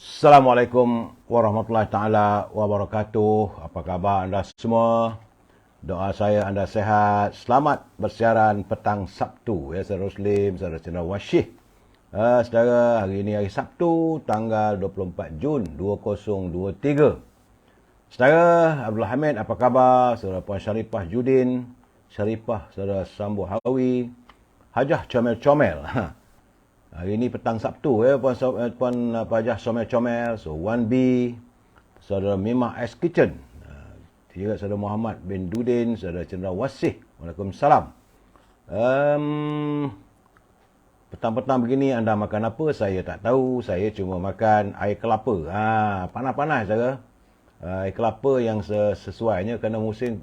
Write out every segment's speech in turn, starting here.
Assalamualaikum warahmatullahi taala wabarakatuh. Apa khabar anda semua? Doa saya anda sehat. Selamat bersiaran petang Sabtu ya, saudara Muslim, saudara cenderawasih. Saudara, hari ini hari Sabtu tanggal 24 Jun 2023. Saudara Abdul Hamid, apa khabar? Saudara Puan Syarifah Judin, Syarifah saudara Sambu Hawi, Hajah Comel-Comel. Hari ini petang Sabtu ya, Puan Hajah Comel-Comel, so 1B, saudara Mima S Kitchen, juga saudara Muhammad bin Dudin, saudara Cenderawasih. Waalaikumsalam. Petang-petang begini anda makan apa? Saya tak tahu. Saya cuma makan air kelapa. Panas-panas saudara. Air kelapa yang sesuainya kerana musim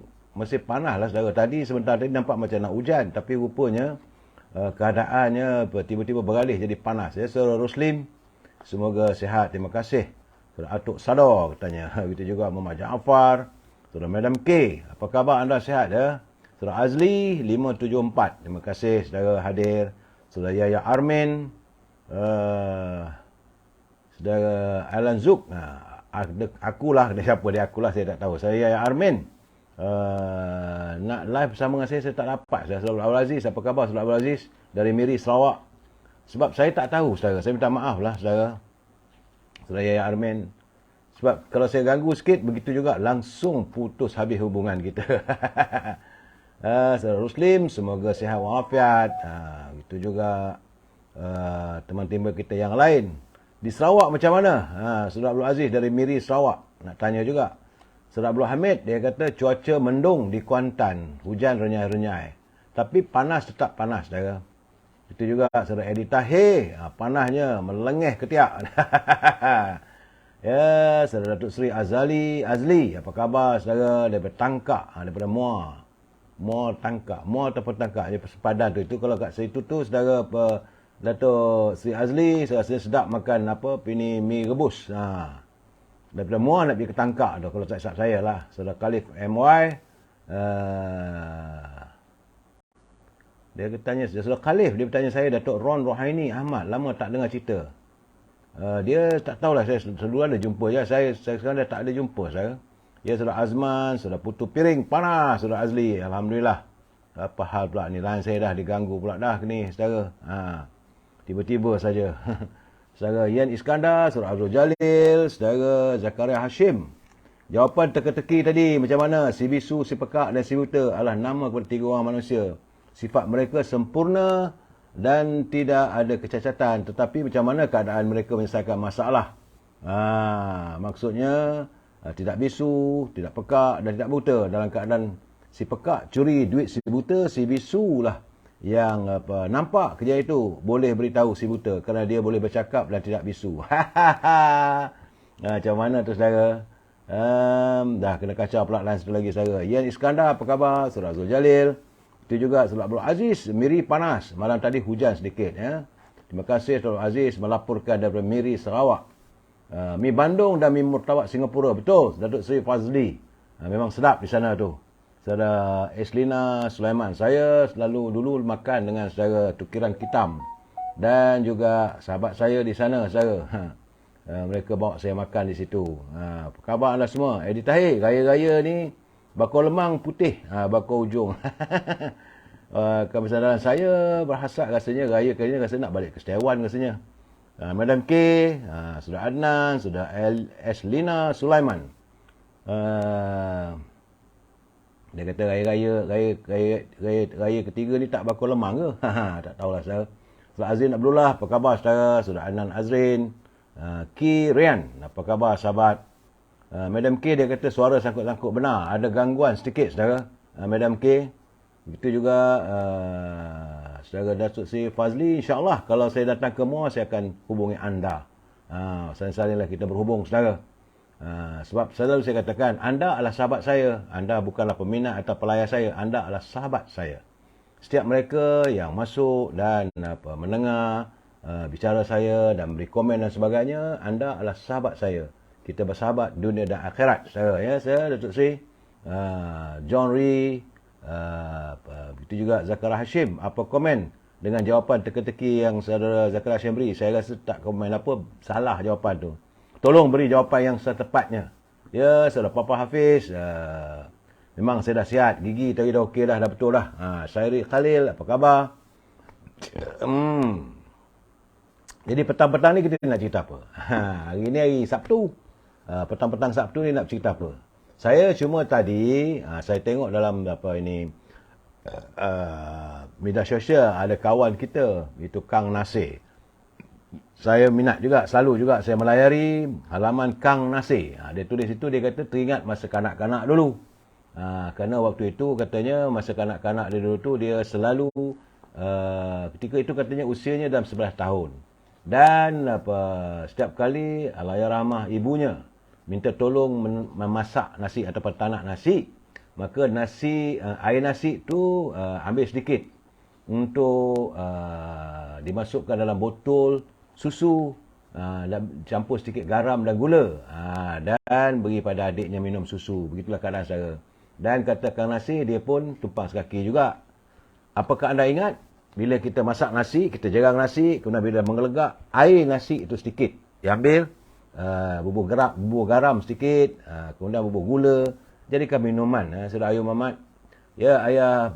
panas lah saudara. Tadi sebentar tadi nampak macam nak hujan, tapi rupanya keadaannya tiba-tiba beralih jadi panas ya. Saudara Ruslim, semoga sihat, terima kasih. Saudara Atuk Sador katanya. Begitu juga Muhammad Jaafar. Saudara Madam K, apa khabar anda, sihat ya? Saudara Azli 574, terima kasih saudara hadir. Saudara Yaya Armin, saudara Alan Zuk, akulah, siapa dia akulah saya tak tahu. Saya Yaya Armin. Nak live bersama dengan saya tak dapat. Saya Saudara Abdul Aziz, apa khabar Saudara Abdul Aziz dari Miri, Sarawak? Sebab saya tak tahu saudara, saya minta maaf lah saudara. Saudara Yaya Armin, sebab kalau saya ganggu sikit, begitu juga langsung putus habis hubungan kita. Saudara Ruslim, semoga sihat walafiat. Begitu juga teman-teman kita yang lain di Sarawak macam mana? Saudara Abdul Aziz dari Miri, Sarawak, nak tanya juga. Saudara Abdul Hamid, dia kata cuaca mendung di Kuantan, hujan renyai-renyai. Tapi panas tetap panas, saudara. Itu juga saudara Edi Tahir, panasnya melengeh ketiak. Ya, saudara Datuk Seri Azli, apa khabar saudara daripada Tangkak, daripada Muar Tangkak, Muar ataupun Tangkak, dia sepadan tu. Itu kalau kat situ tu saudara Datuk Seri Azli, saya rasa sedap makan ini mi rebus. Daripada Muar nak pergi ke Tangkak tu, kalau tak silap saya lah. Saudara Khalif MY, dia tanya, saudara Khalif, dia bertanya saya, Datuk Ron Rohaini Ahmad, lama tak dengar cerita. Dia tak tahulah, saya dulu ada jumpa je. Saya sekarang dah tak ada jumpa saya. Ya, saudara Azman, saudara Putu Piring, panas, saudara Azli, alhamdulillah. Apa hal pula ni, line saya dah diganggu pula dah ni, saudara. Tiba-tiba saja. Saudara Yan Iskandar, saudara Abdul Jalil, saudara Zakaria Hashim. Jawapan teka-teki tadi macam mana? Si bisu, si pekak dan si buta adalah nama kepada tiga orang manusia. Sifat mereka sempurna dan tidak ada kecacatan. Tetapi macam mana keadaan mereka menyelesaikan masalah? Maksudnya tidak bisu, tidak pekak dan tidak buta. Dalam keadaan si pekak curi duit si buta, si bisu lah yang nampak kerja itu boleh beritahu si buta kerana dia boleh bercakap dan tidak bisu. Macam mana tu saudara? Dah kena kacau pula line satu lagi saudara. Yan Iskandar, apa khabar? Saudara Azul Jalil. Itu juga saudara Abdul Aziz, Miri panas. Malam tadi hujan sedikit ya. Terima kasih saudara Aziz melaporkan daripada Miri, Sarawak. Mi Bandung dan mi Murtawak Singapura. Betul, Datuk Seri Fazli. Memang sedap di sana tu. Saudara Eslina Sulaiman, saya selalu dulu makan dengan saudara Tukiran Kitam dan juga sahabat saya di sana saudara. Mereka bawa saya makan di situ. Apa khabar anda semua? Edi Tahir, raya-raya ni bakau lemang putih, bakau ujung. Kebesaran saya berhasrat rasanya raya kali ni, rasa nak balik ke Setiawan rasanya. Madam K, saudara Adnan, saudara Eslina Sulaiman. Dia kata raya ketiga ni tak bakal lemang ke? Tak tahulah saudara. Saudara Azrin Abdullah, apa khabar saudara? Saudara Adnan Azrin, Ki Rian, apa khabar sahabat? Madam K, dia kata suara sangkut-sangkut benar, ada gangguan sedikit saudara. Madam K, begitu juga saudara Datuk Seri Fazli, insyaAllah kalau saya datang ke Muar saya akan hubungi anda. Saling-salinglah kita berhubung saudara. Sebab selalu saya katakan, anda adalah sahabat saya. Anda bukanlah peminat atau pelayar saya. Anda adalah sahabat saya. Setiap mereka yang masuk dan mendengar bicara saya dan beri komen dan sebagainya, anda adalah sahabat saya. Kita bersahabat dunia dan akhirat. Saya Datuk Seri John Ree, begitu juga Zakaria Hashim. Apa komen dengan jawapan teka-teki yang saudara Zakaria Hashim beri? Saya rasa tak komen apa, salah jawapan tu. tolong beri jawapan yang setepatnya. Ya, saudara Papa Hafiz, memang saya dah sihat, gigi tadi dah okey dah betul dah. Syahri Khalil, apa khabar? Jadi petang-petang ni kita nak cerita apa? Hari ni hari Sabtu. Petang-petang Sabtu ni nak cerita apa? Saya cuma tadi, saya tengok dalam media sosial ada kawan kita, itu Kang Nasir. Saya minat juga, selalu juga saya melayari halaman Kang Nasir. Dia tulis itu, dia kata teringat masa kanak-kanak dulu. Kerana waktu itu katanya masa kanak-kanak dia dulu tu dia selalu ketika itu katanya usianya dalam 11 tahun. Dan setiap kali Allahyarhamah ibunya minta tolong memasak nasi ataupun tanak nasi, maka air nasi tu ambil sedikit untuk dimasukkan dalam botol susu, dan campur sedikit garam dan gula, dan beri pada adiknya minum susu. Begitulah keadaan saya. Dan kata Kang Nasir, dia pun tumpang sekaki juga. Apakah anda ingat? Bila kita masak nasi, kita jarang nasi, kemudian bila mengelegak, air nasi itu sedikit diambil, bubur garam sedikit, kemudian bubur gula, jadikan minuman. Saudara Ayub Muhammad, ya, ayah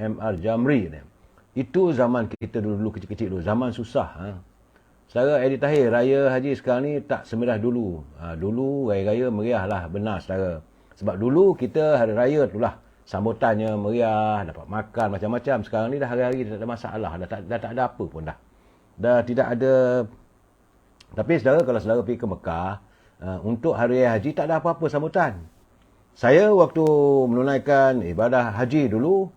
M.R. Jamri ni. Itu zaman kita dulu kecil-kecil dulu, zaman susah. Saudara Edi Tahir, raya haji sekarang ni tak semerah dulu. Dulu raya-raya meriah lah, benar saudara. Sebab dulu kita hari raya tu lah sambutannya meriah, dapat makan macam-macam. Sekarang ni dah hari-hari tak ada masalah, dah tak ada apa pun dah. Dah tidak ada. Tapi saudara, kalau saudara pergi ke Mekah, untuk hari raya haji tak ada apa-apa sambutan. Saya waktu menunaikan ibadah haji dulu,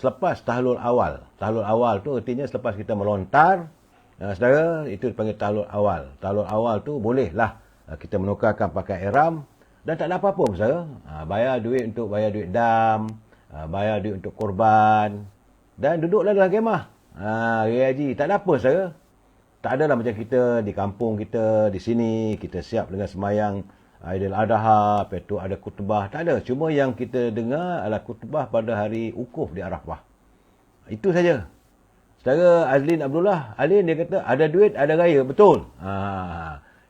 selepas tahlul awal. Tahlul awal tu artinya selepas kita melontar, saudara, itu dipanggil tahlul awal. Tahlul awal tu bolehlah kita menukarkan pakai ihram dan tak ada apa-apa saudara. Bayar duit untuk bayar duit dam, bayar duit untuk korban, dan duduklah dalam kemah. Raya haji tak ada apa saudara. Tak adalah macam kita di kampung kita di sini, kita siap dengan semayang Aidil Adha, lepas tu ada khutbah. Tak ada. Cuma yang kita dengar adalah khutbah pada hari Wukuf di Arafah. Itu saja. Saudara Azlin Abdullah, Alin dia kata ada duit, ada raya. Betul.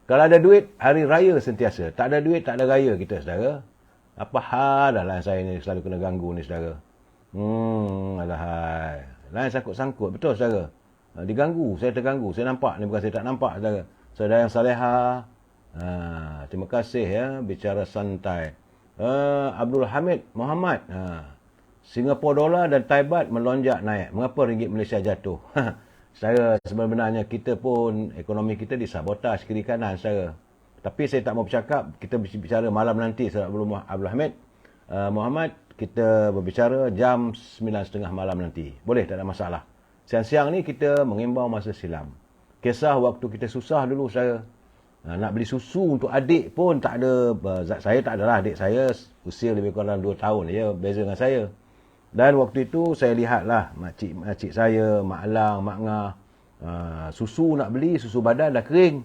Kalau ada duit, hari raya sentiasa. Tak ada duit, tak ada raya kita, saudara. Apa hal dah lain saya ni selalu kena ganggu ni, saudara. Alahai. Lain sangkut-sangkut. Betul, saudara. Diganggu. Saya terganggu. Saya nampak. Ni bukan saya tak nampak, saudara. Saudara yang salehah. Terima kasih ya, bicara santai. Abdul Hamid Muhammad, Singapura dolar dan Thai baht melonjak naik. Mengapa ringgit Malaysia jatuh? Saya sebenarnya kita pun ekonomi kita disabotaj kiri kanan saya. Tapi saya tak mau bercakap, kita bicara malam nanti sebelum Abdul Hamid Muhammad, kita berbicara jam 9.30 malam nanti. Boleh, tak ada masalah. Siang-siang ni kita mengimbau masa silam. Kisah waktu kita susah dulu saya. Nak beli susu untuk adik pun tak ada. Saya tak adalah, adik saya usia lebih kurang 2 tahun dia beza dengan saya. Dan waktu itu saya lihatlah makcik saya, Mak Lang, Mak Ngah, susu nak beli, susu badan dah kering.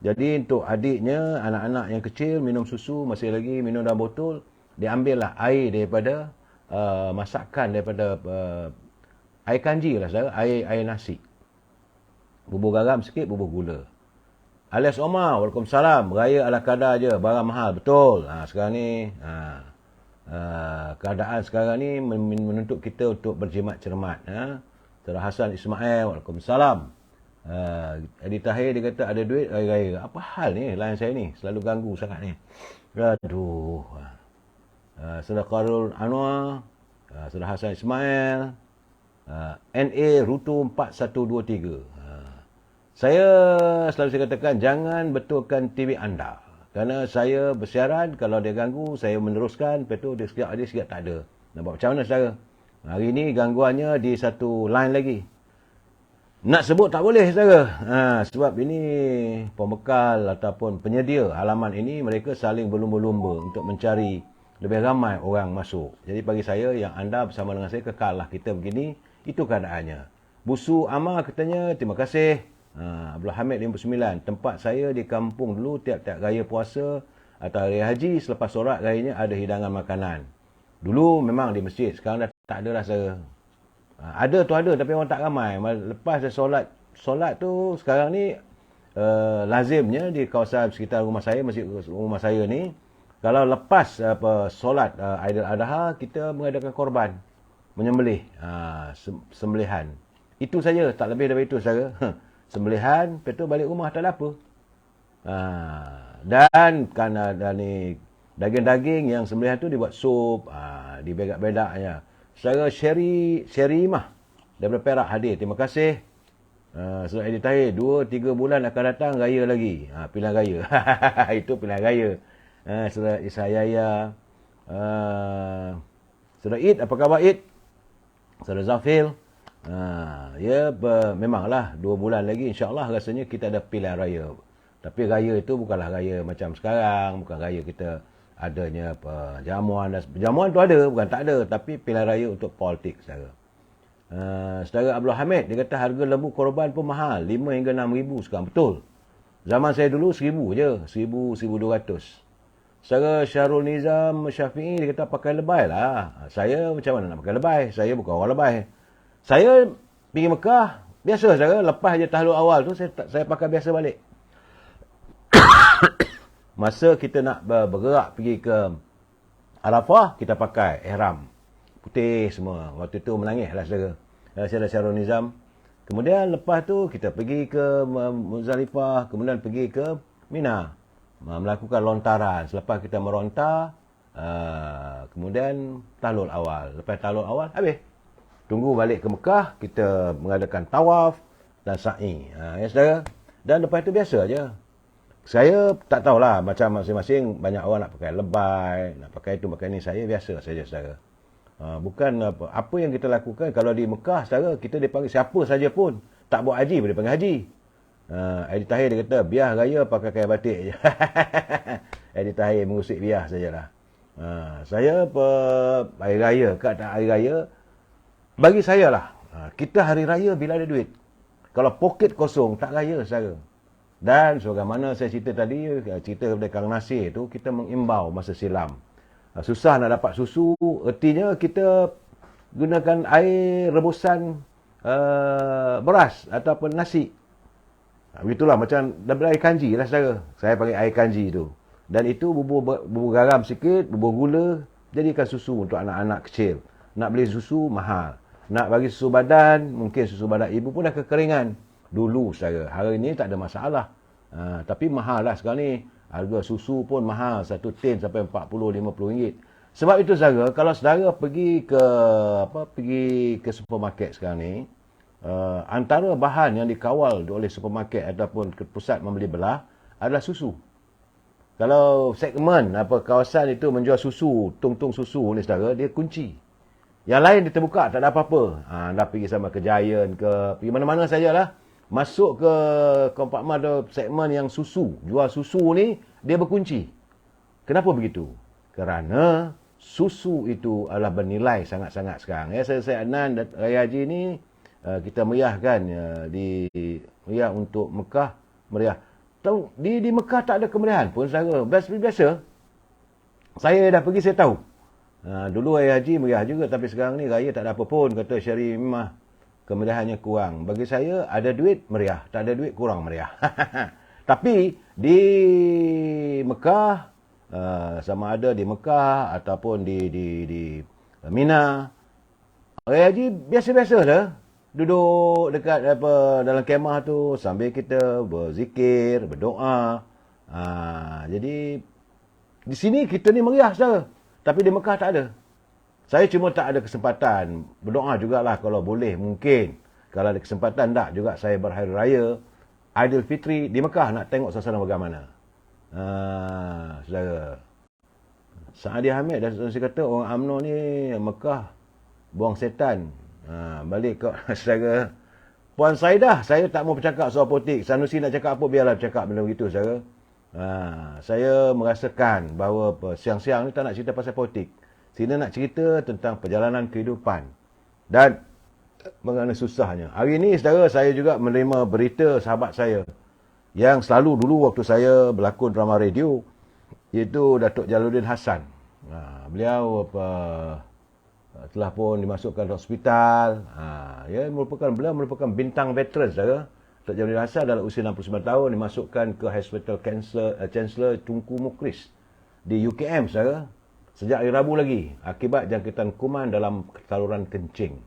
Jadi untuk adiknya, anak-anak yang kecil minum susu masih lagi minum dalam botol, dia ambillah air daripada masakan daripada air kanji lah saya, air nasi. Bubur garam sikit, bubur gula. Alias Omar, Waalaikumsalam. Raya ala kadar je, barang mahal. Betul. Sekarang ni, keadaan sekarang ni menuntut kita untuk berjimat cermat. Saudara Hasan Ismail, Waalaikumsalam. Edi Tahir, dia kata ada duit raya-raya. Apa hal ni? Lain saya ni. Selalu ganggu sangat ni. Aduh. Saudara Qarul Anwar, Saudara Hasan Ismail, NA Rutu 4123. Saya selalu katakan, jangan betulkan TV anda. Kerana saya bersiaran, kalau dia ganggu, saya meneruskan, lepas tu dia sekejap tak ada. Nak buat macam mana saudara? Hari ni gangguannya di satu line lagi. Nak sebut tak boleh saudara. Sebab ini pembekal ataupun penyedia halaman ini, mereka saling berlumba-lumba untuk mencari lebih ramai orang masuk. Jadi bagi saya, yang anda bersama dengan saya, kekal lah kita begini, itu keadaannya. Busu Amar katanya, terima kasih. Abdul Hamid 59. Tempat saya di kampung dulu, tiap-tiap raya puasa atau raya haji, selepas solat rayanya ada hidangan makanan. Dulu memang di masjid, sekarang dah tak ada lah saya. Ada tu ada, tapi orang tak ramai. Lepas dah solat tu, sekarang ni lazimnya di kawasan sekitar rumah saya, masjid rumah saya ni, kalau lepas solat Aidil Adha, kita mengadakan korban, menyembelih, sembelihan. Itu saja, tak lebih daripada itu saja. Sembelihan, lepas tu balik rumah, tak ada apa. Dan kan ada ni daging-daging yang sembelihan tu dibuat sup, dibedak-bedaknya. Secara syarimah daripada Perak hadir. Terima kasih. Saudara Edi Tahir, 2-3 bulan akan datang raya lagi. Pilihan raya. Itu pilihan raya. Saudara Isayaya. Saudara Id, apa khabar Id? Saudara Zafil. Memanglah 2 bulan lagi insya-Allah rasanya kita ada pilihan raya. Tapi raya itu bukanlah raya macam sekarang, bukan raya kita adanya jamuan. Jamuan tu ada, bukan tak ada, tapi pilihan raya untuk politik saudara. Saudara Abdul Hamid, dia kata harga lembu korban pun mahal, 5 hingga 6 ribu sekarang. Betul. Zaman saya dulu 1000 je, 1000-1200. Saudara Syarul Nizam Syafi'i, dia kata pakai lebay lah. Saya macam mana nak pakai lebay? Saya bukan orang lebay. Saya pergi Mekah, biasa saudara, lepas je tahlul awal tu, saya pakai biasa balik. Masa kita nak bergerak pergi ke Arafah, kita pakai ihram putih semua. Waktu tu menangis lah saudara. Saudara Syarul Nizam. Kemudian lepas tu kita pergi ke Muzdalifah, kemudian pergi ke Mina, melakukan lontaran. Selepas kita merontar, kemudian tahlul awal. Lepas tahlul awal, habis. Tunggu balik ke Mekah, kita mengadakan tawaf dan sa'i. Ya saudara. Dan lepas itu biasa aja. Saya tak tahulah, macam masing-masing banyak orang nak pakai lebay, nak pakai itu, pakai ni. Saya biasa saja saudara. Bukan apa yang kita lakukan. Kalau di Mekah saudara, kita dipanggil siapa saja pun tak buat haji, boleh panggil haji. Edi Tahir dia kata biar raya pakai kain batik je. Edi Tahir mengusik biar sajalah. Saya hari raya ke tak hari raya, bagi saya lah, kita hari raya bila ada duit. Kalau poket kosong, tak raya saudara. Dan sebagaimana saya cerita tadi, cerita kepada Kang Nasir tu, kita mengimbau masa silam. Susah nak dapat susu, ertinya kita gunakan air rebusan beras ataupun nasi. Begitulah, macam daripada air kanji lah saudara. Saya panggil air kanji tu. Dan itu bubur garam sikit, bubur gula, jadikan susu untuk anak-anak kecil. Nak beli susu, mahal. Nak bagi susu badan, mungkin susu badan ibu pun dah kekeringan. Dulu saudara, hari ni tak ada masalah. Tapi mahal lah sekarang ni. Harga susu pun mahal, 1 tin sampai 40-50 ringgit. Sebab itu saudara, kalau saudara pergi ke supermarket sekarang ni, antara bahan yang dikawal oleh supermarket ataupun ke pusat membeli belah adalah susu. Kalau segmen kawasan itu menjual susu, tung-tung susu ni saudara, dia kunci. Yang lain dia terbuka, tak ada apa-apa. Anda pergi sama ke Giant ke, pergi mana-mana sajalah. Masuk ke kompartmen atau segmen yang susu, jual susu ni, dia berkunci. Kenapa begitu? Kerana susu itu adalah bernilai sangat-sangat sekarang. Saya Adnan Raya Haji ni, kita meriahkan meriah untuk Mekah, meriah. Tahu, di Mekah tak ada kemeriahan pun saudara. Biasa. Saya dah pergi, saya tahu. Dulu Raya Haji meriah juga, tapi sekarang ni raya tak ada apa pun, kata Syarimah. Kemeriahannya kurang. Bagi saya, ada duit meriah, tak ada duit kurang meriah. Tapi di Mekah, sama ada di Mekah ataupun di Mina, Raya Haji biasa-biasa dah. Duduk dekat dalam kemah tu sambil kita berzikir, berdoa. Jadi di sini kita ni meriah saja. Tapi di Mekah tak ada. Saya cuma tak ada kesempatan. Berdoa jugalah kalau boleh, mungkin. Kalau ada kesempatan, tak juga saya berhari raya Aidilfitri di Mekah nak tengok suasana bagaimana. Saudara. Sa'adi Hamid dah kata orang UMNO ni Mekah buang setan. Balik ke saudara. Puan Saidah, saya tak mau bercakap soal politik. Sanusi nak cakap apa, biarlah bercakap benda begitu saudara. Saya merasakan bahawa siang-siang ni tak nak cerita pasal politik. Sini nak cerita tentang perjalanan kehidupan dan mengenai susahnya. Hari ini saudara, saya juga menerima berita sahabat saya yang selalu dulu waktu saya berlakon drama radio, iaitu Datuk Jalaluddin Hassan. Beliau telah pun dimasukkan ke hospital. Beliau merupakan bintang veteran saudara. Datuk Jamaluddin Hassan dalam usia 69 tahun dimasukkan ke Hospital Chancellor Tunku Mukhlis di UKM, saudara. Sejak hari Rabu lagi, akibat jangkitan kuman dalam saluran kencing.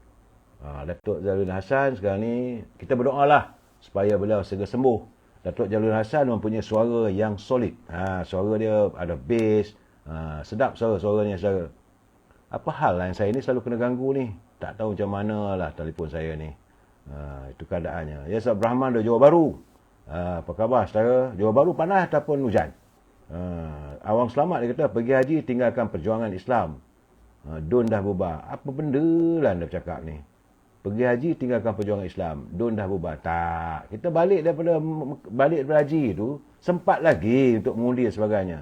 Datuk Jamaluddin Hassan sekarang ni, kita berdoalah supaya beliau segera sembuh. Datuk Jamaluddin Hassan mempunyai suara yang solid. Suara dia ada bass. Sedap suaranya, saudara. Apa hal lah yang saya ni selalu kena ganggu ni? Tak tahu macam mana lah telefon saya ni. Itu keadaannya. Ya, Sahabat Brahman dari Johor Bahru. Apa khabar, saudara? Johor Bahru panas ataupun hujan? Awang Selamat dia kata, pergi haji tinggalkan perjuangan Islam. Don dah bubar. Apa benda lah anda bercakap ni? Pergi haji tinggalkan perjuangan Islam. Don dah bubar. Tak. Kita balik daripada haji tu, sempat lagi untuk mengundi dan sebagainya.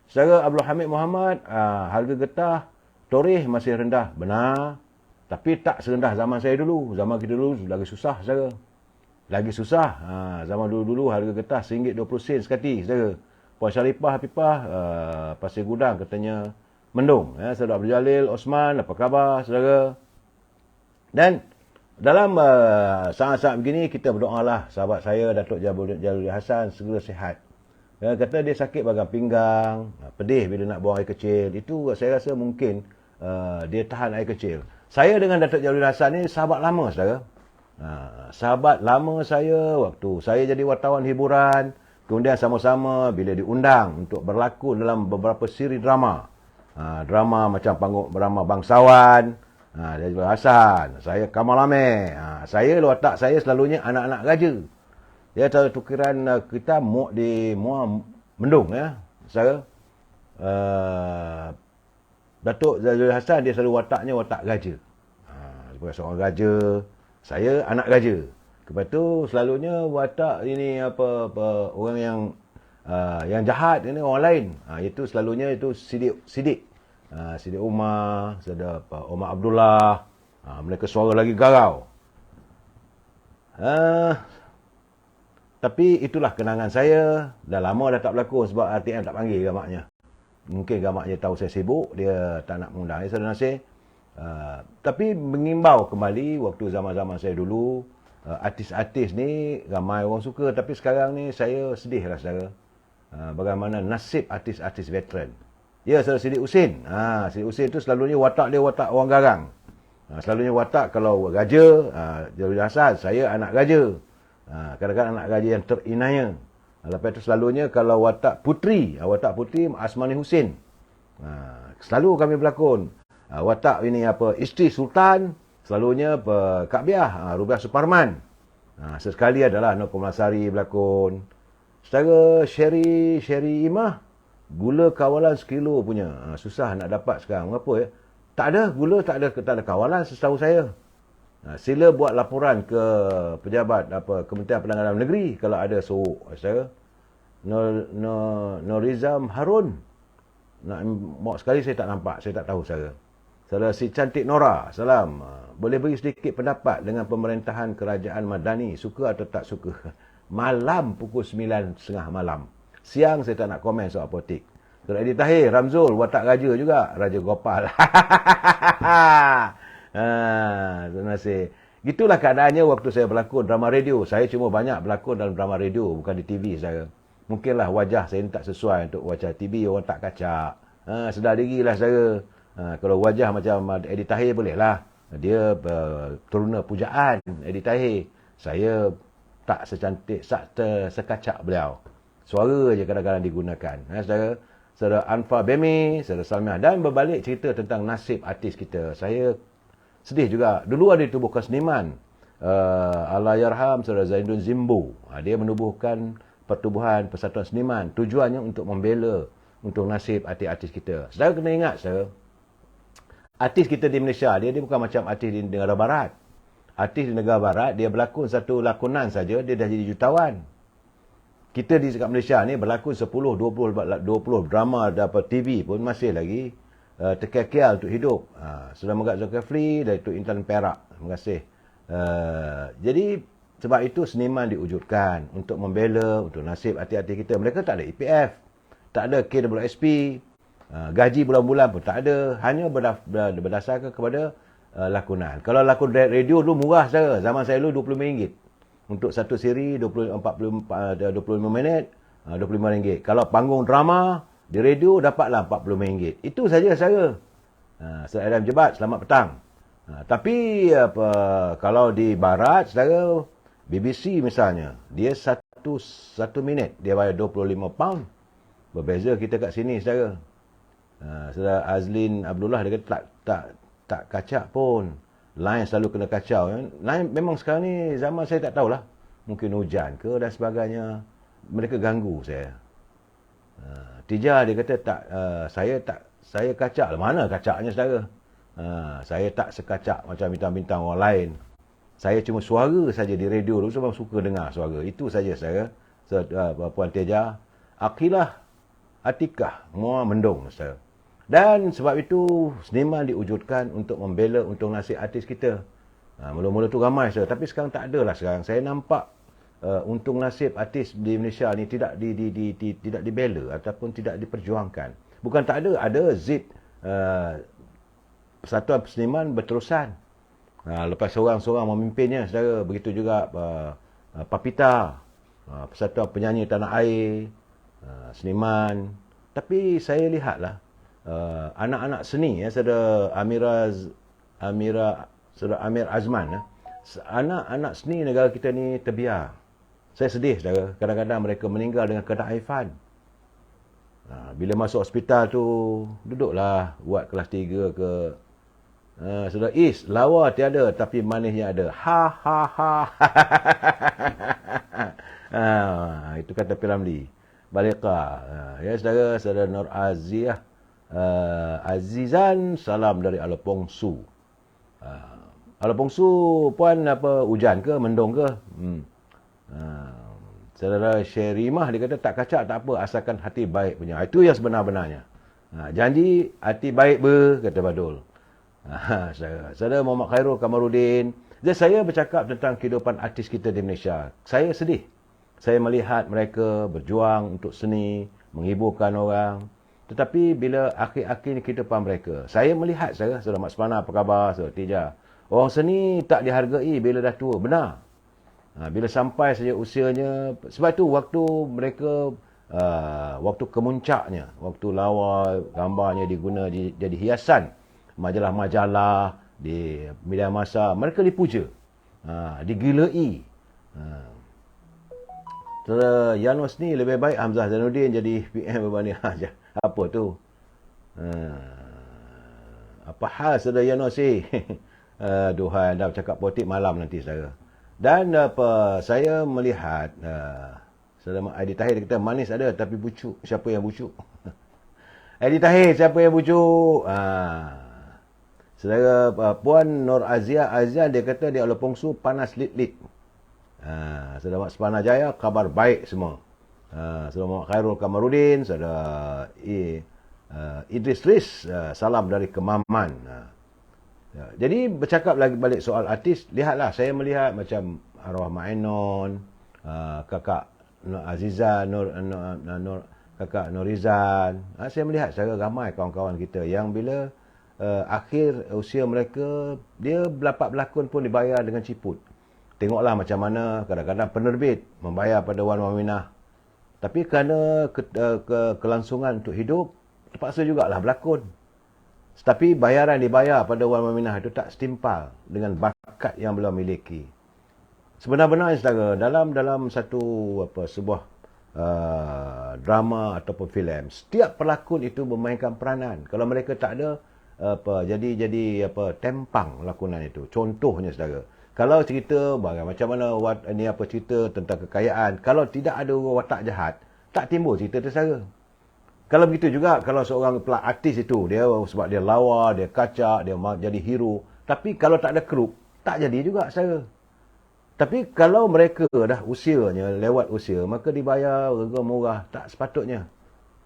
Saudara Abdul Hamid Muhammad, harga getah toreh masih rendah. Benar. Tapi tak serendah zaman saya dulu. Zaman kita dulu lagi susah, saudara. Lagi susah. Zaman dulu-dulu harga getah RM1.20 sekati, saudara. Puan Syarifah Hafifah, Pasir Gudang katanya mendung. Saudara Abdul Jalil Osman, apa khabar, saudara? Dan dalam saat-saat begini, kita berdoalah sahabat saya, Datuk Jamaluddin Hassan, segera sihat. Kata dia sakit bahagian pinggang, pedih bila nak buang air kecil. Itu saya rasa mungkin dia tahan air kecil. Saya dengan Datuk Jamaluddin Hassan ni sahabat lama, saudara. Sahabat lama saya waktu saya jadi wartawan hiburan. Kemudian sama-sama bila diundang untuk berlakon dalam beberapa siri drama. Drama macam panggung drama bangsawan. Dia Jamaluddin Hassan. Saya Kamal Amir. Saya watak saya selalunya anak-anak raja. Dia tahu tukiran kita di Muar Mendung, ya. Saya Datuk Jamaluddin Hassan dia selalu wataknya watak raja. Sebagai seorang raja, saya anak raja. Lepas tu selalunya watak ini apa orang yang jahat ini orang lain. Itu selalunya itu Sidik. Sidik Umar, ada Omar Abdullah. Mereka suara lagi garau. Tapi itulah kenangan saya. Dah lama dah tak berlakon sebab RTM tak panggil gamaknya. Mungkin gamaknya tahu saya sibuk, dia tak nak mengundang. Saudara Nasir. Tapi mengimbau kembali waktu zaman-zaman saya dulu, artis-artis ni ramai orang suka, tapi sekarang ni saya sedih lah, saudara. Bagaimana nasib artis-artis veteran. Ya, saudara Sidik Husin. Sidik Husin tu selalunya watak dia watak orang garang. Selalunya watak kalau raja, Jamaluddin Hassan, saya anak raja. Kadang-kadang anak raja yang terinaya. Lepas tu selalunya kalau watak putri Asmani Husin. Selalu kami berlakon. Watak ini isteri Sultan, selalunya Kak Biah, Rubiah Suparman. Sesekali adalah Nur Kumalasari berlakon. Secara Sherry Imah, gula kawalan sekilo punya. Susah nak dapat sekarang. Mengapa ya? Tak ada gula, tak ada kawalan setahu saya. Sila buat laporan ke pejabat Kementerian Perdagangan Dalam Negeri kalau ada sorok. Saya Norizam Harun. Mak sekali saya tak nampak, saya tak tahu saya. Saudara si cantik Nora, salam. Boleh beri sedikit pendapat dengan pemerintahan kerajaan Madani, suka atau tak suka? Malam pukul 9.30 malam. Siang saya tak nak komen soal politik. Saudara Edi Tahir, Ramzul, watak raja juga. Raja Gopal. Terima kasih. Gitulah keadaannya waktu saya berlakon drama radio. Saya cuma banyak berlakon dalam drama radio, bukan di TV saya. Mungkinlah wajah saya ni tak sesuai untuk wajah TV, orang tak kacak. Sedar dirilah saya. Kalau wajah macam Edi Tahir bolehlah. Dia turuna pujaan Edi Tahir. Saya tak secantik, sekacak beliau. Suara je kadang-kadang digunakan. Saudara Anfa Bemi, saudara Salmiah. Dan berbalik cerita tentang nasib artis kita. Saya sedih juga. Dulu ada ditubuhkan seniman. Allahyarham saudara Zainuddin Zimbu. Dia menubuhkan Pertubuhan Persatuan Seniman. Tujuannya untuk membela untuk nasib artis-artis kita. Saudara kena ingat, saudara. Artis kita di Malaysia, dia bukan macam artis di negara barat. Artis di negara barat, dia berlakon satu lakonan saja, dia dah jadi jutawan. Kita di dekat Malaysia ni berlakon 10, 20 drama dapat TV pun masih lagi terkial untuk hidup. Saudara Megat Zulkifli dari Tok Intan Perak. Terima kasih. Jadi, sebab itu seniman diwujudkan untuk membela, untuk nasib artis-artis kita. Mereka tak ada EPF, tak ada KWSP, gaji bulan-bulan pun tak ada. Hanya berdasarkan kepada lakonan. Kalau lakon radio dulu murah, saudara. Zaman saya dulu RM25. Untuk satu siri 25 minit, RM25. Kalau panggung drama di radio dapatlah RM40. Itu saja saya. Saya Adam Jebat, selamat petang. Tapi kalau di barat saudara, BBC misalnya, dia satu minit dia bayar £25. Berbeza kita kat sini saudara. Saudara Azlin Abdullah dia kata tak kacak pun. Line selalu kena kacau. Line memang sekarang ni zaman saya tak tahulah. Mungkin hujan ke dan sebagainya. Mereka ganggu saya. Tija dia kata saya kacak lah. Mana kacaknya saudara? Saya tak sekacak macam bintang-bintang orang lain. Saya cuma suara saja di radio tu sebab suka dengar suara. Itu saja saya. Puan Teja, Aqilah, Atikah, semua mendung saudara. Dan sebab itu seniman diwujudkan untuk membela untung nasib artis kita. Mula-mula tu ramai saudara, tapi sekarang tak ada lah sekarang. Saya nampak untung nasib artis di Malaysia ni tidak dibela ataupun tidak diperjuangkan. Bukan tak ada zid persatuan seniman berterusan. Lepas seorang-seorang memimpinnya saudara, begitu juga Papita, persatuan penyanyi tanah air, seniman. Tapi saya lihatlah anak-anak seni saudara saudara Amir Azman, anak-anak seni negara kita ni terbiar. Saya sedih saudara, kadang-kadang mereka meninggal dengan kedaifan. Bila masuk hospital tu, duduklah buat kelas 3 ke. Saudara Is, lawa tiada tapi manisnya ada. Itu kata Piramli. Balika. Ya saudara Nur Aziah. Azizan, salam dari Alapong Su. Alapong Su, puan hujan ke, mendung ke? Saudara Syerimah dia kata tak kacak tak apa asalkan hati baik punya. Itu yang sebenar-benarnya. Janji hati baik kata Badul. Saudara Muhammad Khairul Kamarudin. Jadi saya bercakap tentang kehidupan artis kita di Malaysia. Saya sedih. Saya melihat mereka berjuang untuk seni, menghiburkan orang. Tetapi bila akhir-akhir kehidupan mereka, saya melihat saudara Mat Semana, apa khabar? Saudara Tija. Orang seni tak dihargai bila dah tua. Benar. Bila sampai saja usianya, sebab itu waktu mereka waktu kemuncaknya, waktu lawa gambarnya diguna jadi hiasan majalah-majalah di media masa, mereka dipuja, digilai. Saudara Yanus ni lebih baik Hamzah Zainuddin jadi PM berbanding apa tu? Apa hal saudara Yanus ni? Duhan dah bercakap politik malam nanti saudara. Dan saya melihat saudara Adi Tahir kata manis ada tapi bucuk. Siapa yang bucuk? Adi Tahir, siapa yang bucuk? Saudara Puan Nur Azia dia kata di Alapong Su panas lit-lit. Saudara Mat Semana Jaya, kabar baik semua. Saudara Muhammad Khairul Kamarudin, saudara Idris Riz, salam dari Kemaman. Jadi bercakap lagi balik soal artis, lihatlah saya melihat macam arwah Mainon, kakak Nur Aziza, kakak Nurizan. Saya melihat secara ramai kawan-kawan kita yang bila akhir usia mereka, dia berlakon pun dibayar dengan ciput. Tengoklah macam mana kadang-kadang penerbit membayar pada Wan Waminah. Tapi kerana kelangsungan untuk hidup, terpaksa jugalah berlakon. Tetapi bayaran dibayar pada Wan Waminah itu tak setimpal dengan bakat yang beliau miliki. Sebenar-benarnya saudara, dalam sebuah drama ataupun filem, setiap pelakon itu memainkan peranan. Kalau mereka tak ada jadi tempang lakonan itu. Contohnya saudara, kalau cerita macam mana cerita tentang kekayaan, kalau tidak ada watak jahat, tak timbul cerita tu saudara. Kalau begitu juga kalau seorang artis itu, dia sebab dia lawa, dia kacak, dia jadi hero, tapi kalau tak ada kru, tak jadi juga saudara. Tapi kalau mereka dah usianya lewat usia, maka dibayar harga murah, tak sepatutnya.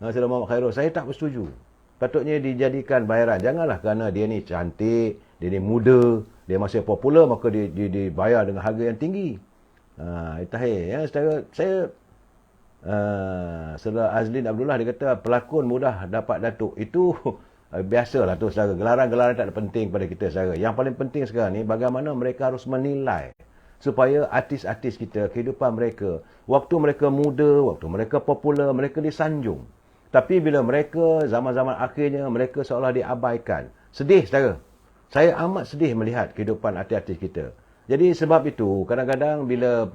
Saudara Muhammad Khairul, saya tak bersetuju. Patutnya dijadikan bayaran. Janganlah kerana dia ni cantik, dia ni muda, dia masih popular, maka dia dibayar dengan harga yang tinggi. Tahir, ya, saya saudara Azlin Abdullah dia kata pelakon mudah dapat datuk. Itu biasalah tu saudara. Gelaran-gelaran tak ada penting pada kita saudara. Yang paling penting sekarang ni bagaimana mereka harus menilai supaya artis-artis kita, kehidupan mereka, waktu mereka muda, waktu mereka popular, mereka disanjung. Tapi bila mereka zaman-zaman akhirnya mereka seolah diabaikan. Sedih saudara. Saya amat sedih melihat kehidupan artis-artis kita. Jadi sebab itu kadang-kadang bila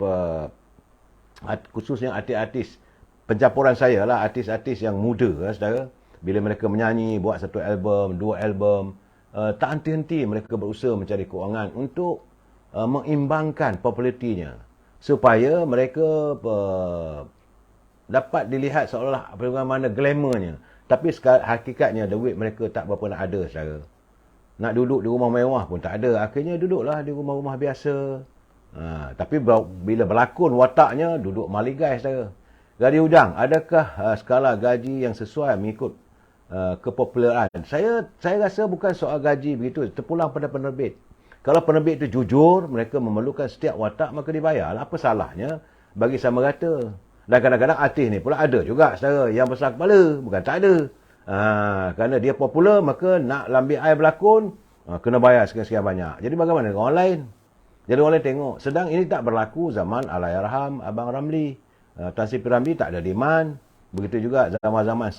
khususnya artis-artis pencampuran saya lah, artis-artis yang muda saudara, bila mereka menyanyi, buat satu album, dua album, tak henti-henti mereka berusaha mencari kewangan untuk mengimbangkan popularitinya supaya mereka dapat dilihat seolah bagaimana glamournya. Tapi hakikatnya duit mereka tak berapa nak ada saudara. Nak duduk di rumah mewah pun tak ada. Akhirnya duduklah di rumah-rumah biasa. Tapi bila berlakon wataknya, duduk maligai saudara. Gaji hujang, adakah skala gaji yang sesuai mengikut kepopularan? Saya rasa bukan soal gaji begitu. Terpulang pada penerbit. Kalau penerbit itu jujur, mereka memerlukan setiap watak, maka dibayar. Apa salahnya bagi sama rata? Dan kadang-kadang artis ni pula ada juga saudara yang besar kepala. Bukan tak ada. Kerana dia popular, maka nak lambi air berlakon, kena bayar sekian-sekian banyak. Jadi bagaimana dengan orang lain? Jadi orang lain tengok. Sedang ini tak berlaku zaman Allahyarham Abang Ramli. Tan Sri P. Ramli tak ada demand. Begitu juga zaman-zaman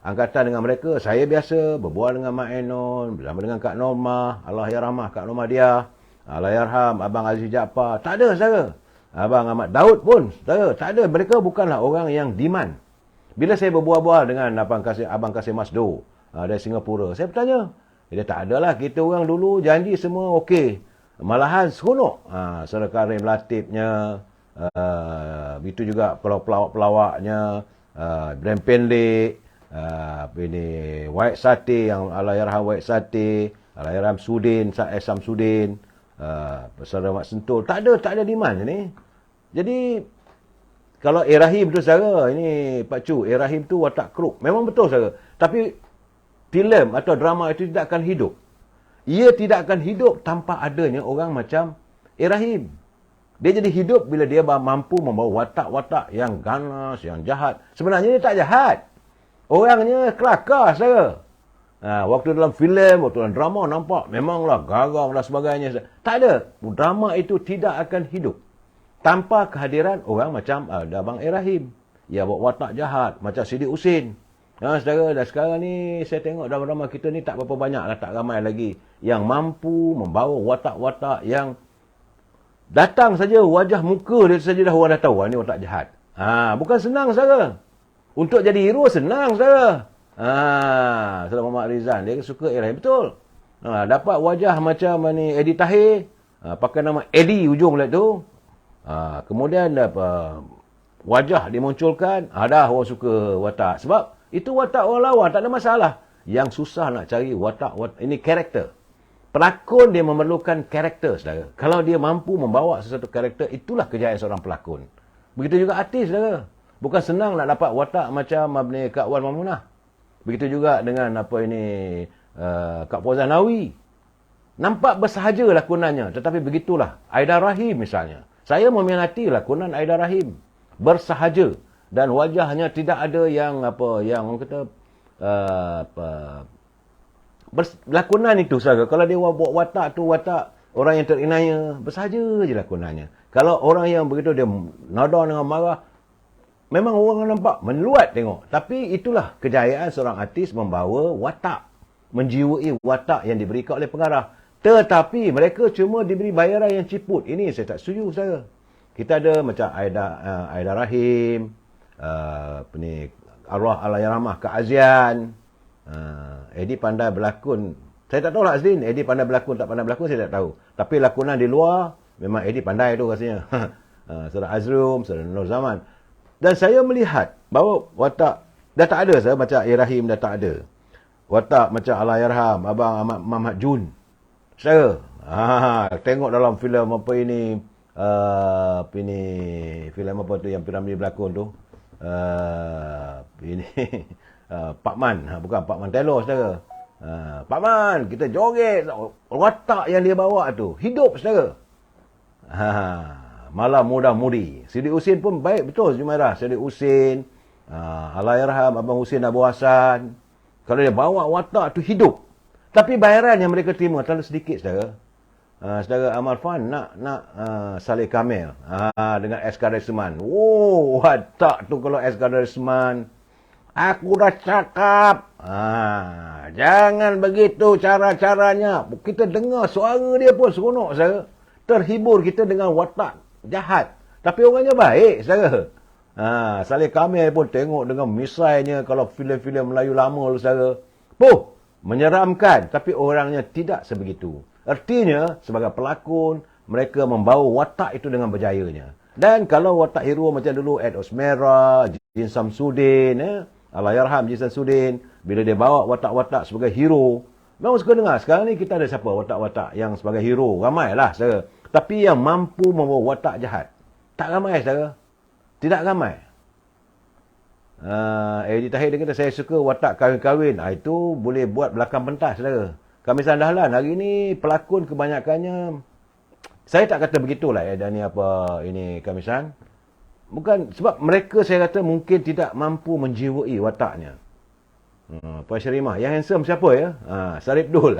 angkatan dengan mereka. Saya biasa berbual dengan Mak Enon, bersama dengan Kak Norma, Allahyarhamah Kak Norma dia, Allahyarham Abang Aziz Jaafar. Tak ada saudara. Abang Ahmad Daud pun saudara, tak ada. Mereka bukanlah orang yang demand. Bila saya berbual-bual dengan Abang Kasim Masdo dari Singapura, saya bertanya, dia tak adalah, kita orang dulu janji semua okey. Malahan seronok. Saudara Karim Latifnya, itu juga pelawak-pelawaknya, Brand Pendek, ini White Sate, yang Allahyarham White Sate, Allahyarham Sudin, Samsudin, saudara Mat Sentul. Tak ada demand ni. Jadi kalau Rahim tu saudara, ini Pak Cu, Rahim tu watak kruk. Memang betul saudara. Tapi filem atau drama itu tidak akan hidup. Ia tidak akan hidup tanpa adanya orang macam Rahim. Dia jadi hidup bila dia mampu membawa watak-watak yang ganas, yang jahat. Sebenarnya dia tak jahat. Orangnya kelakar saudara. Waktu dalam filem, waktu dalam drama nampak memanglah garang dan sebagainya. Tak ada. Drama itu tidak akan hidup tanpa kehadiran orang macam Abang Rahim. Ia bawa watak jahat macam Sidi Usin. Saudara, dan sekarang ni saya tengok drama-drama kita ni tak berapa banyak lah, tak ramai lagi yang mampu membawa watak-watak yang datang saja wajah muka dia saja dah orang dah tahu ni watak jahat. Bukan senang saudara. Untuk jadi hero senang saudara. Saudara Muhammad Rizan, dia suka Rahim betul. Dapat wajah macam ni Eddie Tahir, pakai nama Eddie ujung lah tu. Kemudian wajah dimunculkan, dah orang suka watak. Sebab itu watak orang lawan, tak ada masalah. Yang susah nak cari watak ini karakter. Pelakon dia memerlukan karakter saudara. Kalau dia mampu membawa sesuatu karakter, itulah kejayaan seorang pelakon. Begitu juga artis saudara. Bukan senang nak dapat watak macam Kak Wan Mamunah. Begitu juga dengan Kak Fauzan Nawi. Nampak bersahaja lakonannya, tetapi begitulah Aida Rahim misalnya. Saya meminati lakonan Aida Rahim. Bersahaja dan wajahnya tidak ada yang orang kata lakonan itu saja. Kalau dia buat watak tu watak orang yang terinaya, bersahaja je lakonannya. Kalau orang yang begitu dia nada dengan marah, memang orang nampak meluat tengok. Tapi itulah kejayaan seorang artis membawa watak, menjiwai watak yang diberikan oleh pengarah. Tetapi mereka cuma diberi bayaran yang ciput. Ini saya tak setuju saudara. Kita ada macam Aida Rahim, arwah Allahyarhamah Kak Azian, Eddie pandai berlakon. Saya tak tahu lah Azlin, Eddie pandai berlakon tak pandai berlakon saya tak tahu. Tapi lakonan di luar memang Eddie pandai tu rasanya. Saudara Azrum, saudara Nur Zaman. Dan saya melihat bahawa watak dah tak ada saudara, macam Rahim dah tak ada. Watak macam Allahyarham Abang Ahmad Muhammad Jun. Saudara, tengok dalam filem filem apa tu yang Piramli berlakon tu. Pak Man, bukan Pak Man Taylor saudara. Pak Man, kita joget, watak yang dia bawa tu hidup saudara. Malah muda-mudi. Sidi Usin pun baik betul Jumairah. Sidi Usin, Allahyarham Abang Husin Abu Hassan. Kalau dia bawa watak tu hidup. Tapi bayaran yang mereka terima terlalu sedikit saudara. saudara Amal Fan Saleh Kamil dengan Eskandar Isman. Oh, watak tu kalau Eskandar Isman. Aku dah cakap. Jangan begitu cara-caranya. Kita dengar suara dia pun seronok, saudara. Terhibur kita dengan watak jahat. Tapi orangnya baik, saudara. Saleh Kamil pun tengok dengan misalnya kalau filem-filem Melayu lama, saudara. Menyeramkan. Tapi orangnya tidak sebegitu. Artinya, sebagai pelakon, mereka membawa watak itu dengan berjayanya. Dan kalau watak hero macam dulu, Ed Osmera, Jin Samsudin, Allahyarham Jin Samsudin, bila dia bawa watak-watak sebagai hero, memang suka dengar. Sekarang ni kita ada siapa watak-watak yang sebagai hero? Ramailah, saudara. Tapi yang mampu membawa watak jahat, tak ramai, saudara. Tidak ramai. Edi Tahir dia kata, saya suka watak kahwin-kahwin. Itu boleh buat belakang pentas, saudara. Kamisan Dahlan hari ni pelakon kebanyakannya, saya tak kata begitulah dan ni apa ini Kamisan. Bukan sebab mereka saya kata mungkin tidak mampu menjiwai wataknya. Puan Syerimah, yang handsome siapa ya? Sarip Dul.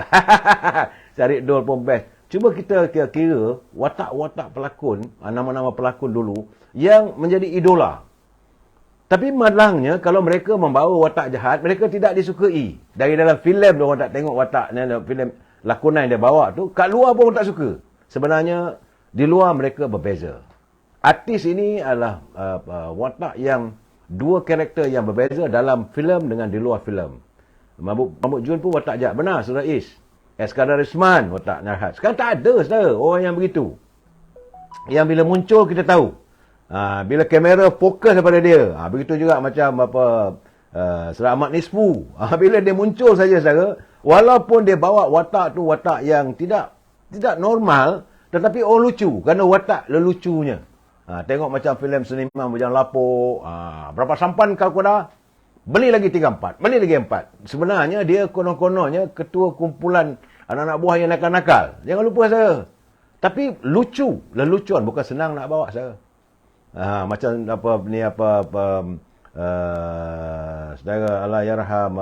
Sarip Dul pun best. Cuba kita kira watak-watak pelakon, nama-nama pelakon dulu yang menjadi idola. Tapi malangnya kalau mereka membawa watak jahat, mereka tidak disukai. Dari dalam filem dia orang tak tengok wataknya, filem lakonan yang dia bawa tu, kat luar pun orang tak suka. Sebenarnya di luar mereka berbeza. Artis ini adalah watak yang dua karakter yang berbeza dalam filem dengan di luar filem. Mahmud Jun pun watak jahat. Benar, Saudara Is. Eskandar Isman watak jahat. Sekarang tak ada, saudara, orang yang begitu. Yang bila muncul kita tahu. Bila kamera fokus kepada dia. Begitu juga macam Saudara Ahmad Nisfu. Bila dia muncul saja, saudara, walaupun dia bawa watak tu watak yang tidak normal, tetapi orang lucu kerana watak lelucunya. Tengok macam filem Seniman Bujang Lapuk. Berapa sampan kau dah? Beli lagi 3-4. Beli lagi 4. Sebenarnya dia konon-kononnya ketua kumpulan anak-anak buah yang nakal-nakal. Jangan lupa, saya. Tapi lucu. Lelucuan. Bukan senang nak bawa, saya. Macam saudara Allahyarham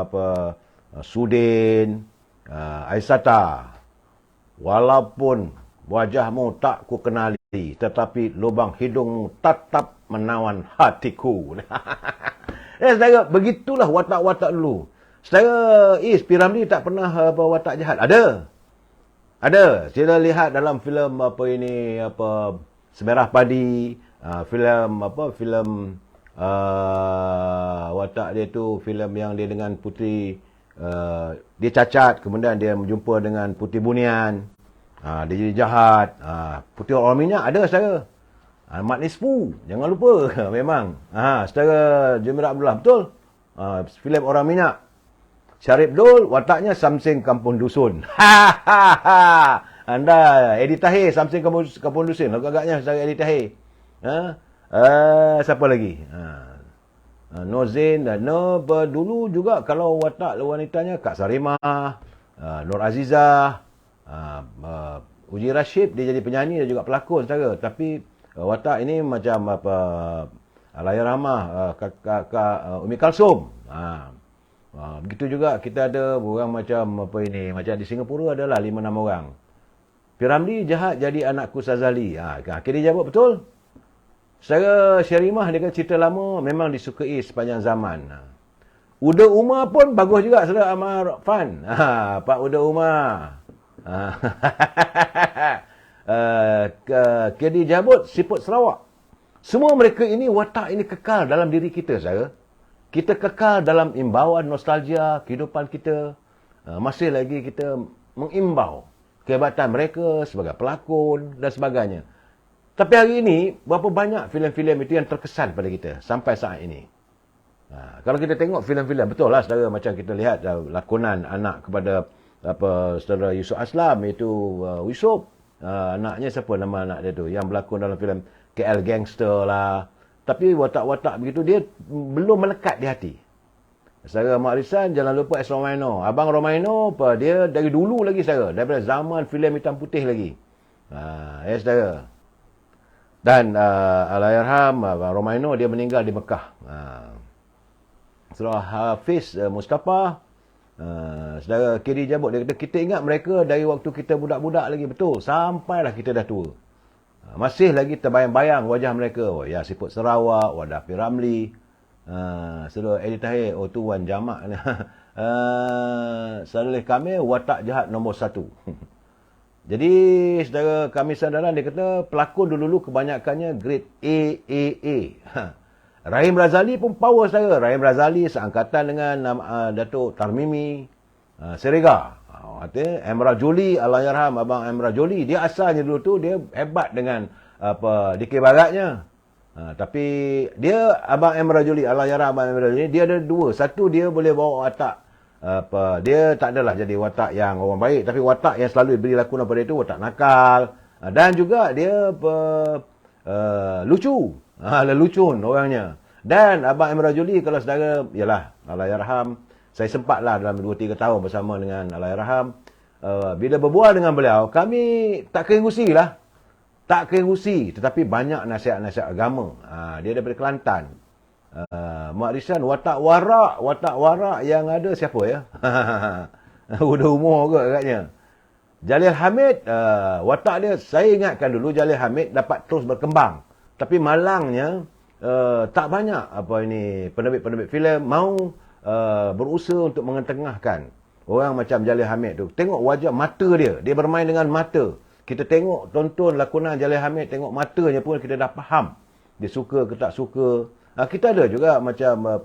Sudin, Aisata. Walaupun wajahmu tak ku kenali, tetapi lubang hidungmu tetap menawan hatiku. Saudara, begitulah watak-watak dulu. Saudara Is, P. Ramlee tak pernah watak jahat. Ada. Kita lihat dalam filem Semerah Padi, filem watak dia tu, filem yang dia dengan putri, dia cacat, kemudian dia berjumpa dengan Putri Bunian. Dia jadi jahat. Putih Orang Minyak ada, saudara. Ahmad Nisfu, jangan lupa. Memang. Saudara Jamil Abdullah, betul. Filem Orang Minyak. Syarif Dul, wataknya Samseng Kampung Dusun. Anda, Edi Tahir, Samseng Kampung Dusun. Agak-agaknya saudara Edi Tahir. Siapa lagi? Nozin dan dulu juga kalau watak wanitanya Kak Sarimah, Nur Azizah, Uji Rashid, dia jadi penyanyi dan juga pelakon, saudara. Tapi watak ini macam Allahyarham Kakak Umi Kalsum. Begitu juga kita ada orang macam macam di Singapura adalah 5-6 orang. P. Ramlee jahat jadi anakku Sazali. Akhirnya dia jawab betul. Secara Syerimah, dia kata cerita lama memang disukai sepanjang zaman. Uda Umar pun bagus juga, saudara Amar Fan. Pak Uda Umar. Kedi Jabut, Siput Sarawak. Semua mereka ini, watak ini kekal dalam diri kita, saudara. Kita kekal dalam imbauan nostalgia kehidupan kita. Masih lagi kita mengimbau kehebatan mereka sebagai pelakon dan sebagainya. Tapi hari ini, berapa banyak filem-filem itu yang terkesan pada kita sampai saat ini. Kalau kita tengok filem-filem, betul lah, saudara, macam kita lihat lakonan anak kepada saudara Yusuf Aslam, iaitu Yusuf. Anaknya siapa nama anak dia tu? Yang berlakon dalam filem KL Gangster lah. Tapi watak-watak begitu, dia belum melekat di hati. Saudara Mak Risan, jangan lupa S. Romaino. Abang Romaino, dia dari dulu lagi, saudara. Daripada zaman filem hitam putih lagi. Saudara. Dan Allahyarham Romaino, dia meninggal di Mekah. Saudara Hafiz Mustafa, Saudara Kiri Jabut, dia kata, kita ingat mereka dari waktu kita budak-budak lagi. Betul, sampailah kita dah tua. Masih lagi terbayang-bayang wajah mereka. Oh, ya, Siput Sarawak, Wadah P. Ramli, Saudara Eddie Tahir, oh tu Wan Jamak ni. Saleh Kamil, watak jahat nombor 1. Jadi, saudara kami sandaran, dia kata, pelakon dulu-dulu kebanyakannya grade A. Rahim Razali pun power, saudara. Rahim Razali seangkatan dengan Datuk Tarmimi Serega. Artinya, Emrah Jolie, Allahyarham Abang Emrah Jolie. Dia asalnya dulu tu, dia hebat dengan DK Baratnya. Tapi, dia Abang Emrah Jolie, Allahyarham Abang Emrah Jolie, dia ada dua. Satu, dia boleh bawa watak dia tak adalah jadi watak yang orang baik, tapi watak yang selalu beri lakonan pada itu watak nakal, dan juga dia lucu, lelucon orangnya. Dan Abang Emrah Jolie, kalau saudara, ialah Allahyarham, saya sempatlah dalam 2-3 tahun bersama dengan Allahyarham, bila berbual dengan beliau, kami tak kerusi lah, tetapi banyak nasihat-nasihat agama. Dia daripada Kelantan. Mak Risan, watak warak yang ada siapa ya? Udah umur ke agaknya. Jalil Hamid, watak dia, saya ingatkan dulu Jalil Hamid dapat terus berkembang. Tapi malangnya, tak banyak penerbit-penerbit filem mau berusaha untuk mengetengahkan orang macam Jalil Hamid tu. Tengok wajah mata dia bermain dengan mata. Kita tengok, tonton lakonan Jalil Hamid, tengok matanya pun kita dah faham. Dia suka ke tak suka. Kita ada juga macam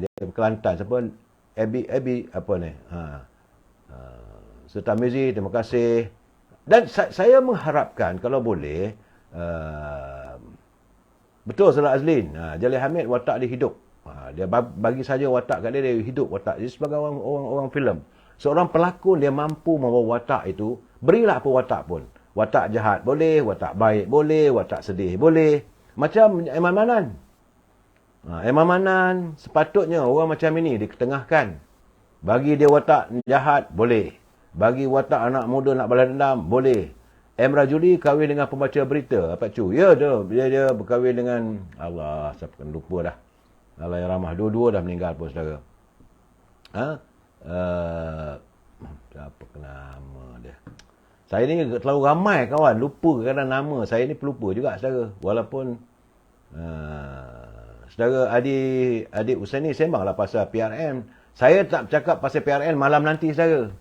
dia Kelantan, siapa Abi Serta Mizi, terima kasih. Dan saya mengharapkan kalau boleh betul Saudara Azlin, Jalil Hamid watak dia hidup. Dia bagi saja watak kat dia hidup watak. Dia sebagai orang filem, seorang pelakon, dia mampu membawa watak itu, berilah apa watak pun. Watak jahat boleh, watak baik boleh, watak sedih boleh. Macam Eman Manan. Eman Manan, sepatutnya orang macam ini diketengahkan. Bagi dia watak jahat, boleh. Bagi watak anak muda nak balas dendam, boleh. Emrah Jolie kahwin dengan pembaca berita. Apa cu? Ya, dia berkahwin dengan, Allah, saya akan lupa dah. Allahyarhamah. Dua-dua dah meninggal pun, saudara. Apa nama dia? Saya ni terlalu ramai kawan, lupa kadang nama. Saya ni pelupa juga, saudara. Walaupun saudara adik Usaini sembanglah pasal PRN. Saya tak cakap pasal PRN malam nanti, saudara.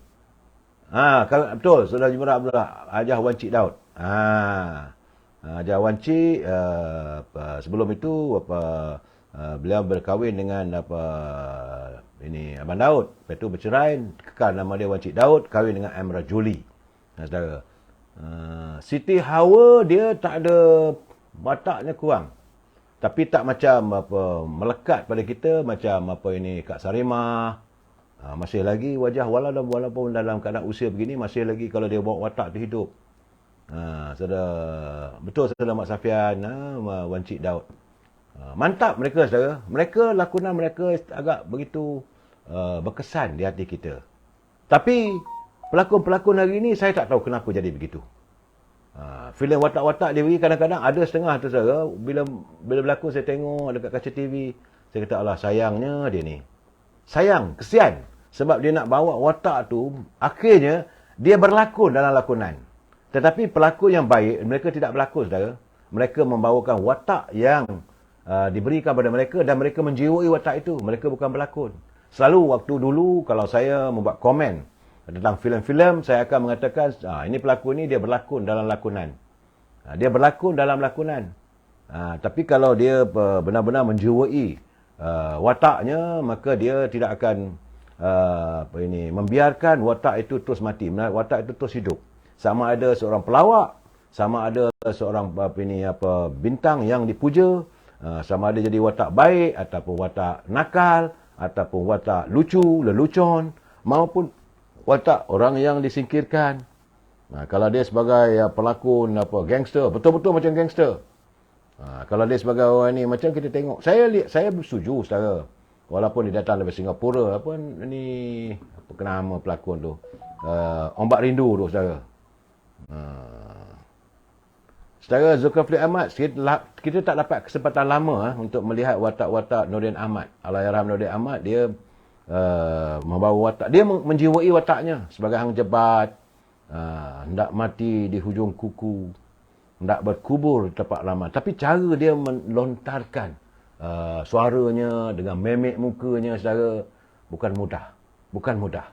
Betul, saudara Jumarat Abdullah, Hajah Wan Cik Daud. Hajah Wan Cik, sebelum itu beliau berkahwin dengan Abang Daud. Lepas tu bercerai, kekal nama dia Wan Cik Daud, kahwin dengan Emrah Jolie. Saudara, Siti Hawa, dia tak ada, wataknya kurang. Tapi tak macam melekat pada kita macam Kak Sarimah. Masih lagi wajah, walaupun dalam keadaan usia begini, masih lagi kalau dia bawa watak tu hidup. Saudara, betul saudara Mak Safian, Wan Cik Daud. Mantap mereka, saudara. Lakonan mereka agak begitu berkesan di hati kita. Tapi pelakon-pelakon hari ini, saya tak tahu kenapa jadi begitu. Filem watak-watak dia beri, kadang-kadang ada setengah tu, saudara. Bila berlakon, saya tengok dekat kaca TV. Saya kata, Allah, sayangnya dia ni. Sayang, kesian. Sebab dia nak bawa watak tu, akhirnya dia berlakon dalam lakonan. Tetapi pelakon yang baik, mereka tidak berlakon, saudara. Mereka membawakan watak yang diberikan kepada mereka dan mereka menjiwai watak itu. Mereka bukan berlakon. Selalu waktu dulu, kalau saya membuat komen tentang filem-filem, saya akan mengatakan, ini pelakon ni dia berlakon dalam lakonan. Dia berlakon dalam lakonan. Tapi kalau dia benar-benar menjiwai wataknya, maka dia tidak akan membiarkan watak itu terus mati. Watak itu terus hidup. Sama ada seorang pelawak, sama ada seorang bintang yang dipuja, sama ada jadi watak baik ataupun watak nakal ataupun watak lucu, lelucon, maupun watak orang yang disingkirkan. Kalau dia sebagai pelakon gangster, betul-betul macam gangster. Kalau dia sebagai orang ni, macam kita tengok, saya bersetuju, saudara. Walaupun dia datang dari Singapura, apa nama pelakon tu, Ombak Rindu tu, saudara. Saudara Zulkifli Ahmad, kita tak dapat kesempatan lama untuk melihat watak-watak Nordin Ahmad. Allahyarham Nordin Ahmad, dia membawa watak. Dia menjiwai wataknya sebagai hang jebat, hendak mati di hujung kuku, hendak berkubur di tempat lama. Tapi cara dia melontarkan suaranya dengan memek mukanya, saudara, bukan mudah. Bukan mudah.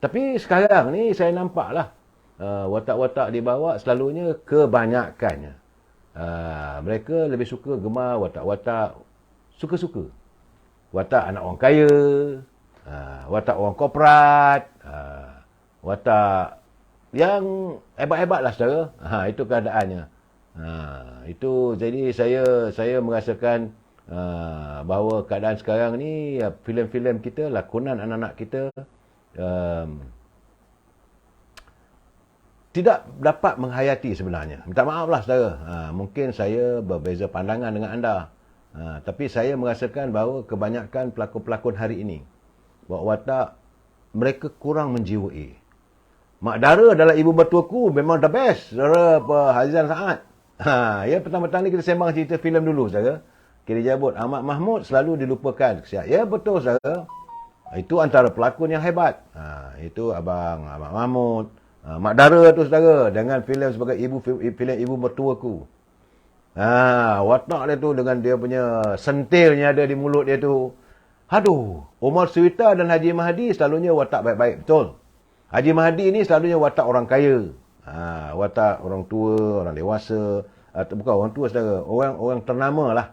Tapi sekarang ni saya nampaklah watak-watak dibawa selalunya kebanyakannya. Mereka lebih suka gemar watak-watak suka-suka. Watak anak orang kaya, watak orang korporat, watak yang hebat-hebat lah, saudara. Itu keadaannya. Itu jadi saya merasakan bahawa keadaan sekarang ni, filem-filem kita, lakonan anak-anak kita tidak dapat menghayati sebenarnya. Minta maaf lah, saudara. Mungkin saya berbeza pandangan dengan anda. Tapi saya merasakan bahawa kebanyakan pelakon-pelakon hari ini, watak mereka kurang menjiwai. Mak Dara adalah ibu mertuaku, memang the best, saudara Hazan Saad. Ya, petang-petang ni kita sembang cerita filem dulu, saudara. Kiri jabut, Ahmad Mahmud selalu dilupakan. Ya, betul, saudara. Itu antara pelakon yang hebat. Itu Abang Ahmad Mahmud. Mak Dara tu, saudara, dengan filem sebagai filem ibu mertuaku. Watak dia tu dengan dia punya sentilnya ada di mulut dia tu. Aduh, Omar Suwita dan Haji Mahdi selalunya watak baik-baik, betul. Haji Mahdi ni selalunya watak orang kaya. Watak orang tua, orang dewasa. Bukan orang tua, saudara. Orang ternama lah.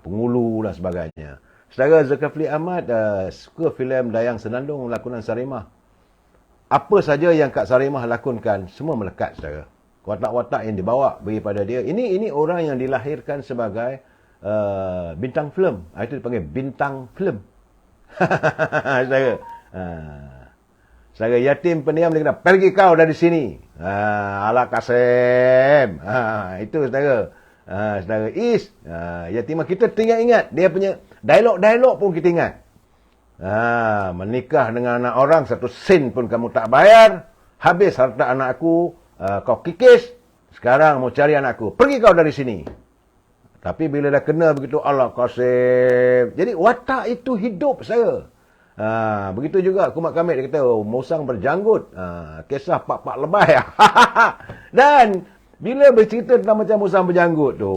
Pengulu dan sebagainya. Saudara Zulkifli Ahmad suka filem Dayang Senandung, lakonan Sarimah. Apa saja yang Kak Sarimah lakonkan, semua melekat, saudara. Watak-watak yang dibawa bagi pada dia. Ini orang yang dilahirkan sebagai bintang filem. Itu dipanggil bintang filem. Saudara. Saudara yatim pendiam dia kata, pergi kau dari sini. Ala Kasim. Itu, saudara. Saudara Is. Yatimah kita ingat. Dia punya dialog-dialog pun kita ingat. Menikah dengan anak orang, satu sen pun kamu tak bayar. Habis harta anakku. Kau kikis, sekarang mau cari anakku. Pergi kau dari sini. Tapi bila dah kena begitu, Allah Qasim. Jadi watak itu hidup, saya. Begitu juga Kumat Kamil, dia kata, Musang berjanggut. Kisah Pak-Pak Lebay. Dan bila bercerita tentang macam Musang berjanggut tu,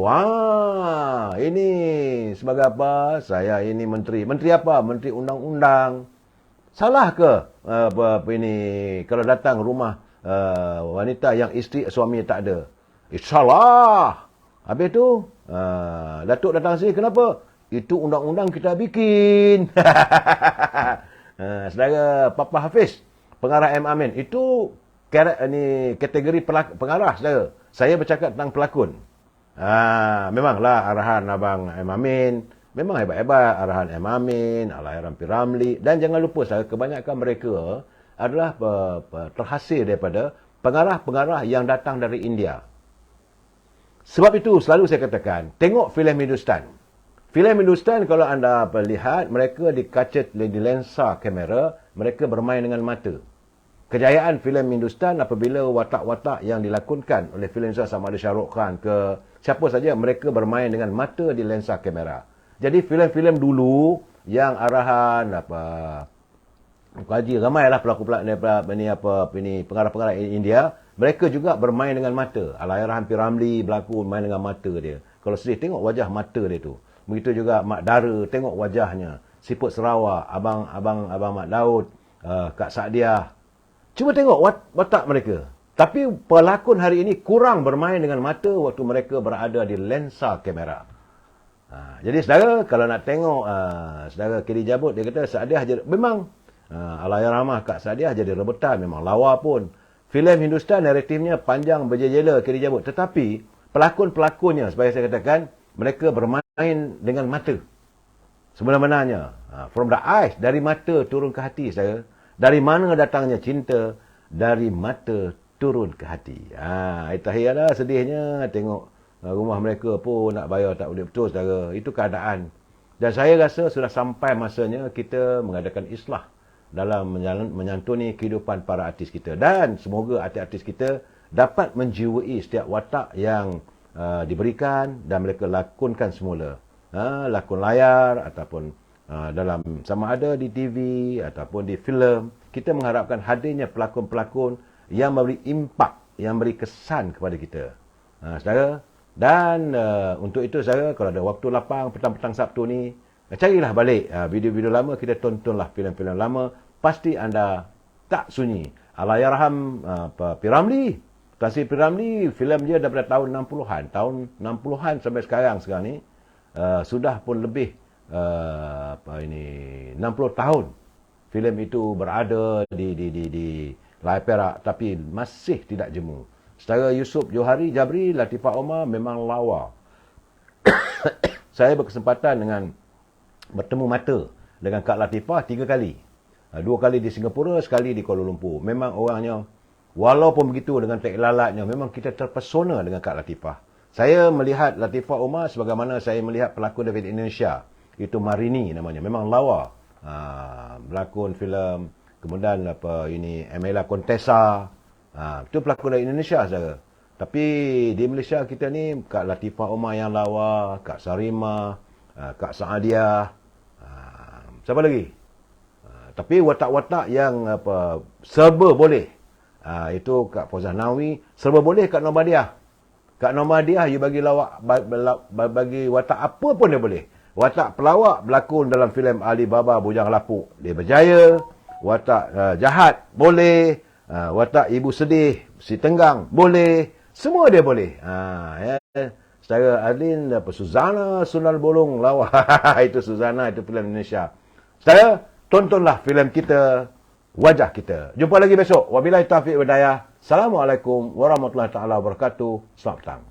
ini sebagai apa? Saya ini menteri. Menteri apa? Menteri undang-undang. Salah ke ini kalau datang rumah wanita yang isteri suami tak ada? Salah. Habis tu Datuk datang sini, kenapa? Itu undang-undang kita bikin. Saudara Papa Hafiz, pengarah M. Amin, itu kategori pengarah, saudara. Saya bercakap tentang pelakon. Memanglah arahan Abang M. Amin memang hebat-hebat, arahan M. Amin, Allahyarham P. Ramli, dan jangan lupa, saudara, kebanyakan mereka adalah terhasil daripada pengarah-pengarah yang datang dari India. Sebab itu selalu saya katakan, tengok filem Hindustan. Filem Hindustan kalau anda lihat, mereka di kaca, di lensa kamera, mereka bermain dengan mata. Kejayaan filem Hindustan apabila watak-watak yang dilakonkan oleh filem sama ada Shah Rukh Khan ke siapa saja, mereka bermain dengan mata di lensa kamera. Jadi filem-filem dulu yang arahan Haji, ramailah pengarah-pengarah India, mereka juga bermain dengan mata. Allahyarham P. Ramli berlaku main dengan mata dia. Kalau sedih, tengok wajah mata dia tu. Begitu juga Mak Dara, tengok wajahnya. Siput Sarawak, Abang Mak Daud, Kak Saadiah. Cuba tengok watak mereka. Tapi pelakon hari ini kurang bermain dengan mata waktu mereka berada di lensa kamera. Jadi saudara, kalau nak tengok saudara Kiri Jabut, dia kata Saadiah je, memang Allahyarhamah Kak Saadiah jadi rebutan, memang lawa pun. Filem Hindustan naratifnya panjang berjela-jela Kiri Jabut, tetapi pelakon-pelakonnya, sebagai saya katakan, mereka bermain dengan mata. Sebenarnya from the eyes, dari mata turun ke hati, saya. Dari mana datangnya cinta? Dari mata turun ke hati. Itahiyalah sedihnya tengok rumah mereka pun nak bayar tak boleh, betul, saudara. Itu keadaan. Dan saya rasa sudah sampai masanya kita mengadakan islah dalam menyantuni kehidupan para artis kita. Dan semoga artis-artis kita dapat menjiwai setiap watak yang diberikan dan mereka lakonkan semula. Lakon layar ataupun dalam sama ada di TV ataupun di filem. Kita mengharapkan hadirnya pelakon-pelakon yang memberi impak, yang beri kesan kepada kita. Saudara, dan untuk itu saudara, kalau ada waktu lapang petang-petang Sabtu ni, carilah balik video-video lama, kita tontonlah filem-filem lama, pasti anda tak sunyi. Allahyarham P. Ramlee. Tan Sri P. Ramlee, filem dia daripada tahun 60-an. Tahun 60-an sampai sekarang ni, sudah pun lebih 60 tahun filem itu berada di layar perak, tapi masih tidak jemu. Saudara Yusof Johari Jabri, Latifah Omar memang lawa. Saya berkesempatan dengan bertemu mata dengan Kak Latifah 3 kali. 2 kali di Singapura, sekali di Kuala Lumpur. Memang orangnya, walaupun begitu dengan tek lalatnya, memang kita terpesona dengan Kak Latifah. Saya melihat Latifah Omar sebagaimana saya melihat pelakon daripada Indonesia. Itu Marini namanya. Memang lawa. Berlakon filem. Kemudian Amela Contessa. Itu pelakon dari Indonesia saja. Tapi di Malaysia kita ni, Kak Latifah Omar yang lawa. Kak Sarima. Kak Saadiah. Siapa lagi? Tapi watak-watak yang serba boleh. Itu Kak Fauzah Nawi. Serba boleh Kak Normadiah. Kak Normadiah, you bagi lawak, bagi watak apa pun dia boleh. Watak pelawak berlakon dalam filem Alibaba Bujang Lapuk, dia berjaya. Watak jahat boleh. Watak ibu sedih, si tenggang boleh. Semua dia boleh. Saudara Adlin, Suzana Sunal Bolong lawa. Itu Suzana, itu filem Indonesia. Saudara, tontonlah filem kita, wajah kita. Jumpa lagi besok. Wabillahi taufiq wal hidayah. Assalamualaikum warahmatullahi taala wabarakatuh. Selamat petang.